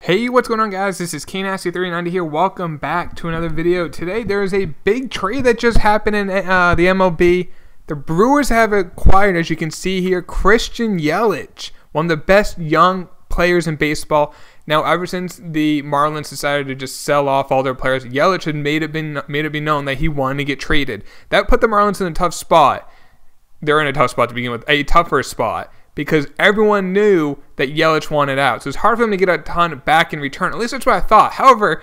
Hey, what's going on, guys? This is KNasty390 here. Welcome back to another video. Today, there is a big trade that just happened in the MLB. The Brewers have acquired, as you can see here, Christian Yelich, one of the best young players in baseball. Now, ever since the Marlins decided to just sell off all their players, Yelich had made it be known that he wanted to get traded. That put the Marlins in a tough spot. They're in a tough spot to begin with, a tougher spot, because everyone knew that Yelich wanted out. So it's hard for them to get a ton back in return. At least that's what I thought. However,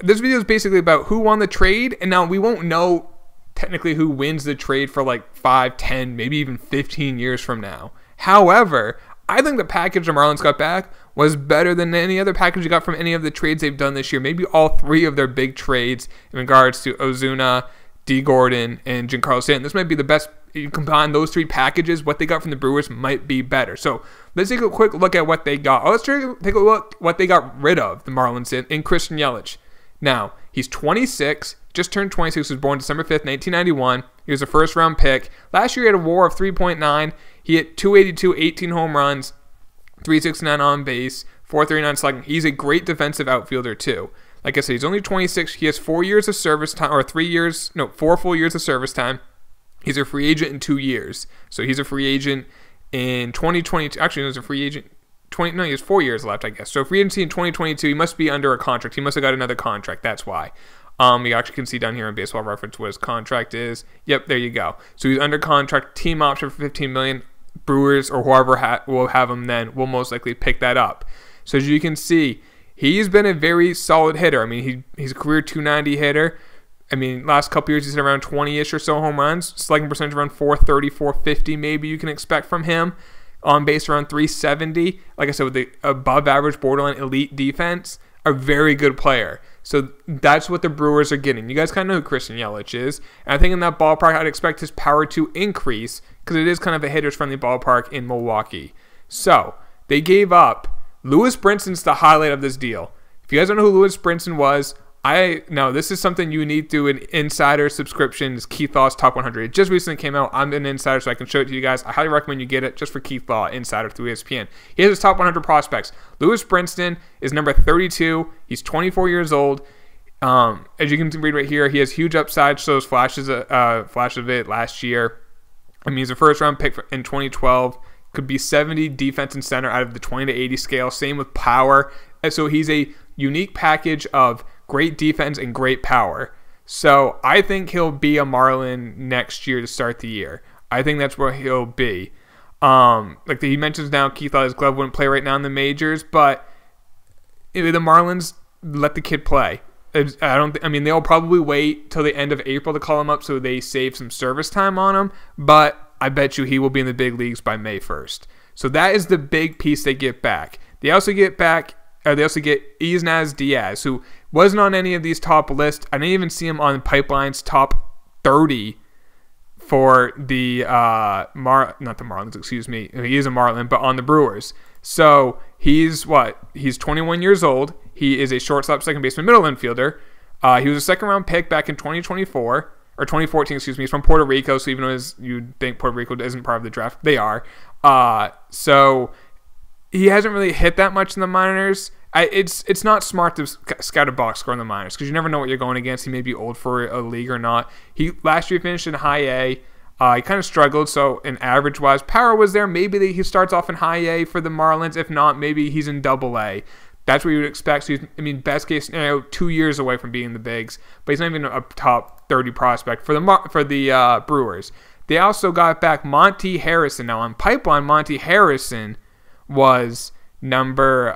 this video is basically about who won the trade, and now we won't know technically who wins the trade for like 5, 10, maybe even 15 years from now. However, I think the package the Marlins got back was better than any other package you got from any of the trades they've done this year. Maybe all three of their big trades in regards to Ozuna, D. Gordon, and Giancarlo Stanton. This might be the best. You combine those three packages, what they got from the Brewers might be better. So let's take a quick look at what they got. Let's take a look at what they got rid of, the Marlins in Christian Yelich. Now, he's 26, just turned 26, was born December 5th, 1991. He was a first-round pick. Last year, he had a WAR of 3.9. He hit 282, 18 home runs, 369 on base, 439 slugging. He's a great defensive outfielder, too. Like I said, he's only 26. He has 4 years of service time, or 4 full years of service time. He's a free agent in 2 years. So he's a free agent in 2022. Actually, he was a free agent. He has 4 years left, I guess. So free agency in 2022, he must be under a contract. He must have got another contract. That's why. You actually can see down here in Baseball Reference what his contract is. Yep, there you go. So he's under contract, team option for $15 million. Brewers or whoever will have him then will most likely pick that up. So as you can see, he's been a very solid hitter. I mean, he's a career 290 hitter. I mean, last couple years he's hit around 20-ish or so home runs. Slugging percentage around 430, 450 maybe you can expect from him. On base around 370. Like I said, with the above average, borderline elite defense, a very good player. So that's what the Brewers are getting. You guys kind of know who Christian Yelich is. And I think in that ballpark, I'd expect his power to increase because it is kind of a hitter's-friendly ballpark in Milwaukee. So they gave up. Lewis Brinson's the highlight of this deal. If you guys don't know who Lewis Brinson was, no, this is something you need through an insider subscription. It's Keith Law's Top 100. It just recently came out. I'm an insider, so I can show it to you guys. I highly recommend you get it just for Keith Law, insider through ESPN. He has his Top 100 prospects. Lewis Brinson is number 32. He's 24 years old. As you can read right here, he has huge upside. Shows flashes of it last year. I mean, he's a first-round pick in 2012. Could be 70 defense and center out of the 20 to 80 scale. Same with power. And so he's a unique package of great defense and great power. So I think he'll be a Marlin next year to start the year. I think that's where he'll be. Like he mentions now, Keith thought his glove wouldn't play right now in the majors, but the Marlins let the kid play. I mean, they'll probably wait till the end of April to call him up so they save some service time on him, but I bet you he will be in the big leagues by May 1st. So that is the big piece they get back. They also get Isnaz Diaz, who wasn't on any of these top lists. I didn't even see him on Pipeline's top 30 for the not the Marlins, excuse me. He is a Marlin, but on the Brewers. So he's 21 years old. He is a shortstop, second baseman, middle infielder. He was a second-round pick back in 2024. Or 2014, excuse me. He's from Puerto Rico, so even though you'd think Puerto Rico isn't part of the draft, they are. So he hasn't really hit that much in the minors. It's not smart to scout a box score in the minors because you never know what you're going against. He may be old for a league or not. Last year finished in high A. He kind of struggled, so in average-wise, power was there. Maybe he starts off in high A for the Marlins. If not, maybe he's in double A. That's what you would expect. So best case scenario, 2 years away from being in the bigs, but he's not even a top 30 prospect for the Brewers. They also got back Monty Harrison. Now on Pipeline, Monty Harrison was number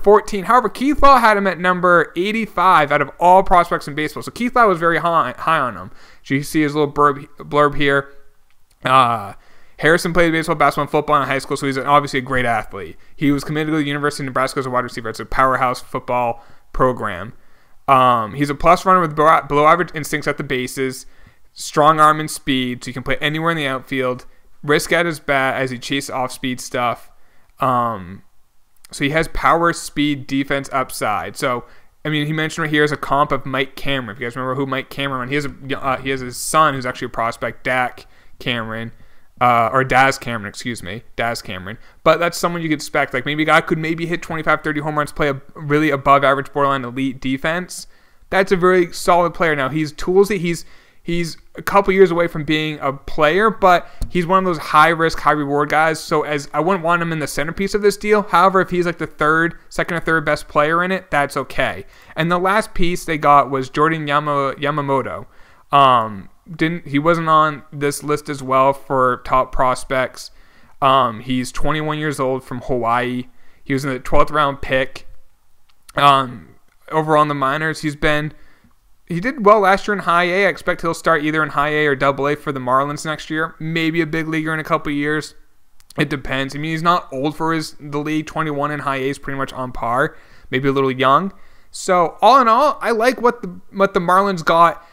14. However, Keith Law had him at number 85 out of all prospects in baseball. So Keith Law was very high on him. So you see his little blurb here. Harrison played baseball, basketball, and football in high school, so he's obviously a great athlete. He was committed to the University of Nebraska as a wide receiver. It's a powerhouse football program. He's a plus runner with below average instincts at the bases, strong arm and speed, so he can play anywhere in the outfield. Risk at his bat as he chases off-speed stuff. So he has power, speed, defense, upside. So, I mean, he mentioned right here as a comp of Mike Cameron. If you guys remember who Mike Cameron, he has his son who's actually a prospect, Dak Cameron. or Daz Cameron, excuse me, Daz Cameron. But that's someone you could expect. Like maybe a guy could maybe hit 25, 30 home runs, play a really above average, borderline elite defense. That's a very solid player. Now he's toolsy. He's a couple years away from being a player, but he's one of those high risk, high reward guys. So as I wouldn't want him in the centerpiece of this deal. However, if he's like the second or third best player in it, that's okay. And the last piece they got was Jordan Yamamoto. He wasn't on this list as well for top prospects. He's 21 years old from Hawaii. He was in the 12th round pick. Overall in the minors, he did well last year in high A. I expect he'll start either in high A or double A for the Marlins next year. Maybe a big leaguer in a couple years. It depends. I mean, he's not old for the league. 21 in high A is pretty much on par. Maybe a little young. So all in all, I like what the Marlins got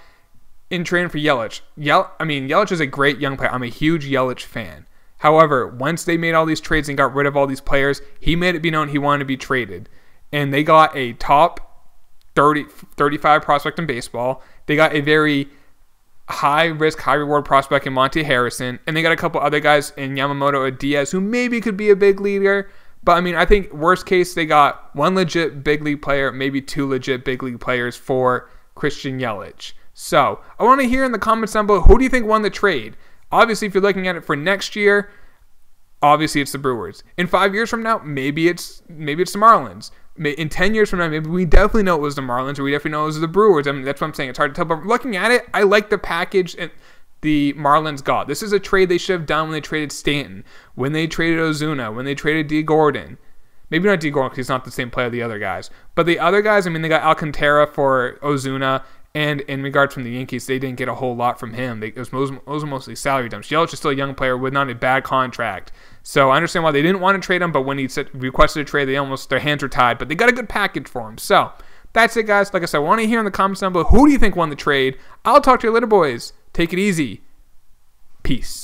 in trading for Yelich. Yelich is a great young player. I'm a huge Yelich fan. However, once they made all these trades and got rid of all these players, he made it be known he wanted to be traded. And they got a top 35 prospect in baseball. They got a very high risk, high reward prospect in Monte Harrison. And they got a couple other guys in Yamamoto or Diaz who maybe could be a big leaguer. But I mean, I think worst case, they got one legit big league player, maybe two legit big league players for Christian Yelich. So I want to hear in the comments down below, who do you think won the trade? Obviously, if you're looking at it for next year, obviously it's the Brewers. In 5 years from now, maybe it's the Marlins. In 10 years from now, maybe we definitely know it was the Marlins, or we definitely know it was the Brewers. I mean, that's what I'm saying. It's hard to tell. But looking at it, I like the package the Marlins got. This is a trade they should have done when they traded Stanton, when they traded Ozuna, when they traded D. Gordon. Maybe not D. Gordon because he's not the same player the other guys. But the other guys, I mean, they got Alcantara for Ozuna. And in regards from the Yankees, they didn't get a whole lot from him. It was mostly salary dumps. Yelich is still a young player with not a bad contract. So I understand why they didn't want to trade him, but when he requested a trade, their hands were tied. But they got a good package for him. So that's it, guys. Like I said, I want to hear in the comments down below, who do you think won the trade? I'll talk to you later, boys. Take it easy. Peace.